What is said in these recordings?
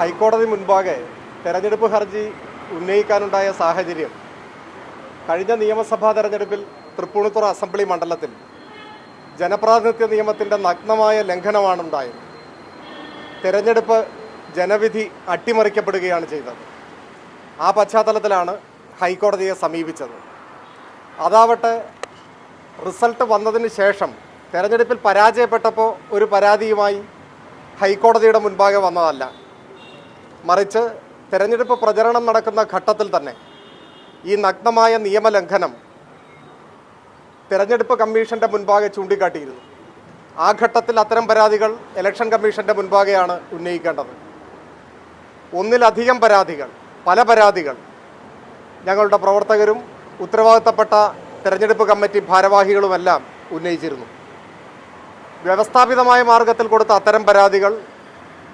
ഹൈക്കോടതി മുൻപാകെ തെരഞ്ഞെടുപ്പ് ഹർജി ഉന്നയിക്കാനുണ്ടായ സാഹചര്യം കഴിഞ്ഞ നിയമസഭാ തെരഞ്ഞെടുപ്പിൽ തൃപ്പൂണിത്തുറ അസംബ്ലി മണ്ഡലത്തിൽ ജനപ്രാതിനിധ്യ നിയമത്തിൻ്റെ നഗ്നമായ ലംഘനമാണ് ഉണ്ടായത്. തെരഞ്ഞെടുപ്പ് ജനവിധി അട്ടിമറിക്കപ്പെടുകയാണ് ചെയ്തത്. ആ പശ്ചാത്തലത്തിലാണ് ഹൈക്കോടതിയെ സമീപിച്ചത്. അതാവട്ടെ റിസൾട്ട് വന്നതിന് ശേഷം തെരഞ്ഞെടുപ്പിൽ പരാജയപ്പെട്ടപ്പോൾ ഒരു പരാതിയുമായി ഹൈക്കോടതിയുടെ മുൻപാകെ വന്നതല്ല, മറിച്ച് തെരഞ്ഞെടുപ്പ് പ്രചരണം നടക്കുന്ന ഘട്ടത്തിൽ തന്നെ ഈ നഗ്നമായ നിയമലംഘനം തെരഞ്ഞെടുപ്പ് കമ്മീഷൻ്റെ മുൻപാകെ ചൂണ്ടിക്കാട്ടിയിരുന്നു. ആ ഘട്ടത്തിൽ അത്തരം പരാതികൾ ഇലക്ഷൻ കമ്മീഷൻ്റെ മുൻപാകെയാണ് ഉന്നയിക്കേണ്ടത്. ഒന്നിലധികം പരാതികൾ, പല പരാതികൾ ഞങ്ങളുടെ പ്രവർത്തകരും ഉത്തരവാദിത്തപ്പെട്ട തെരഞ്ഞെടുപ്പ് കമ്മിറ്റി ഭാരവാഹികളുമെല്ലാം ഉന്നയിച്ചിരുന്നു. വ്യവസ്ഥാപിതമായ മാർഗത്തിൽ കൊടുത്ത അത്തരം പരാതികൾ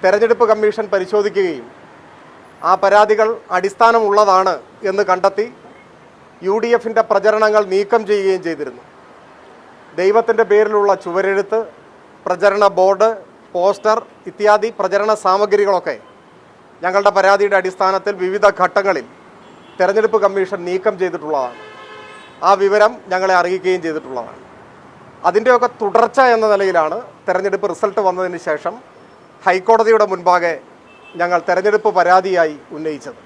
തെരഞ്ഞെടുപ്പ് കമ്മീഷൻ പരിശോധിക്കുകയും ആ പരാതികൾ അടിസ്ഥാനമുള്ളതാണ് എന്ന് കണ്ടെത്തി UDFൻ്റെ പ്രചരണങ്ങൾ നീക്കം ചെയ്യുകയും ചെയ്തിരുന്നു. ദൈവത്തിൻ്റെ പേരിലുള്ള ചുവരെഴുത്ത്, പ്രചരണ ബോർഡ്, പോസ്റ്റർ ഇത്യാദി പ്രചരണ സാമഗ്രികളൊക്കെ ഞങ്ങളുടെ പരാതിയുടെ അടിസ്ഥാനത്തിൽ വിവിധ ഘട്ടങ്ങളിൽ തെരഞ്ഞെടുപ്പ് കമ്മീഷൻ നീക്കം ചെയ്തിട്ടുള്ളതാണ്. ആ വിവരം ഞങ്ങളെ അറിയിക്കുകയും ചെയ്തിട്ടുള്ളതാണ്. അതിൻ്റെയൊക്കെ തുടർച്ച എന്ന നിലയിലാണ് തെരഞ്ഞെടുപ്പ് റിസൾട്ട് വന്നതിന് ശേഷം ഹൈക്കോടതിയുടെ മുൻപാകെ ഞങ്ങൾ തെരഞ്ഞെടുപ്പ് പരാതിയായി ഉന്നയിച്ചത്.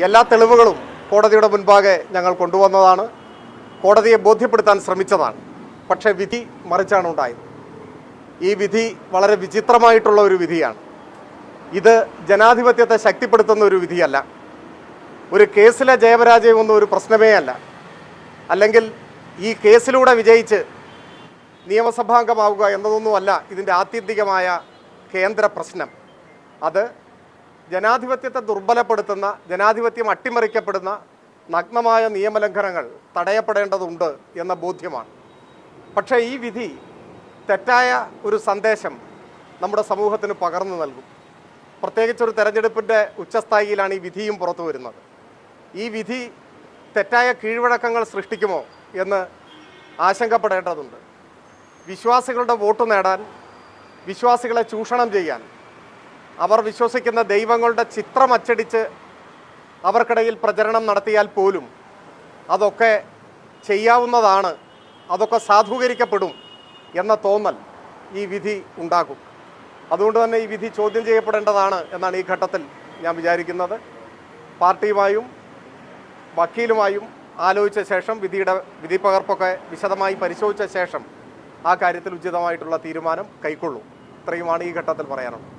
എല്ലാ തെളിവുകളും കോടതിയുടെ മുൻപാകെ ഞങ്ങൾ കൊണ്ടുവന്നതാണ്, കോടതിയെ ബോധ്യപ്പെടുത്താൻ ശ്രമിച്ചതാണ്. പക്ഷേ വിധി മറിച്ചാണ് ഉണ്ടായത്. ഈ വിധി വളരെ വിചിത്രമായിട്ടുള്ള ഒരു വിധിയാണ്. ഇത് ജനാധിപത്യത്തെ ശക്തിപ്പെടുത്തുന്ന ഒരു വിധിയല്ല. ഒരു കേസിലെ ജയപരാജയമൊന്നും ഒരു പ്രശ്നമേ അല്ല. അല്ലെങ്കിൽ ഈ കേസിലൂടെ വിജയിച്ച് നിയമസഭാംഗമാവുക എന്നതൊന്നുമല്ല ഇതിൻ്റെ ആത്യന്തികമായ കേന്ദ്ര പ്രശ്നം. അത് ജനാധിപത്യത്തെ ദുർബലപ്പെടുത്തുന്ന, ജനാധിപത്യം അട്ടിമറിക്കപ്പെടുന്ന നഗ്നമായ നിയമലംഘനങ്ങൾ തടയപ്പെടേണ്ടതുണ്ട് എന്ന ബോധ്യമാണ്. പക്ഷേ ഈ വിധി തെറ്റായ ഒരു സന്ദേശം നമ്മുടെ സമൂഹത്തിന് പകർന്നു നൽകും. പ്രത്യേകിച്ചൊരു തെരഞ്ഞെടുപ്പിൻ്റെ ഉച്ചസ്ഥായിയിലാണ് ഈ വിധിയും പുറത്തു വരുന്നത്. ഈ വിധി തെറ്റായ കീഴ്വഴക്കങ്ങൾ സൃഷ്ടിക്കുമോ എന്ന് ആശങ്കപ്പെടേണ്ടതുണ്ട്. വിശ്വാസികളുടെ വോട്ട് നേടാൻ, വിശ്വാസികളെ ചൂഷണം ചെയ്യാൻ, അവർ വിശ്വസിക്കുന്ന ദൈവങ്ങളുടെ ചിത്രം അച്ചടിച്ച് അവർക്കിടയിൽ പ്രചരണം നടത്തിയാൽ പോലും അതൊക്കെ ചെയ്യാവുന്നതാണ്, അതൊക്കെ സാധൂകരിക്കപ്പെടും എന്ന തോന്നൽ ഈ വിധി ഉണ്ടാകും. അതുകൊണ്ട് തന്നെ ഈ വിധി ചോദ്യം ചെയ്യപ്പെടേണ്ടതാണ് എന്നാണ് ഈ ഘട്ടത്തിൽ ഞാൻ വിചാരിക്കുന്നത്. പാർട്ടിയുമായും വക്കീലുമായും ആലോചിച്ച ശേഷം വിധി പകർപ്പൊക്കെ വിശദമായി പരിശോധിച്ച ശേഷം ആ കാര്യത്തിൽ ഉചിതമായിട്ടുള്ള തീരുമാനം കൈക്കൊള്ളും. ഇത്രയുമാണ് ഈ ഘട്ടത്തിൽ പറയാനുള്ളത്.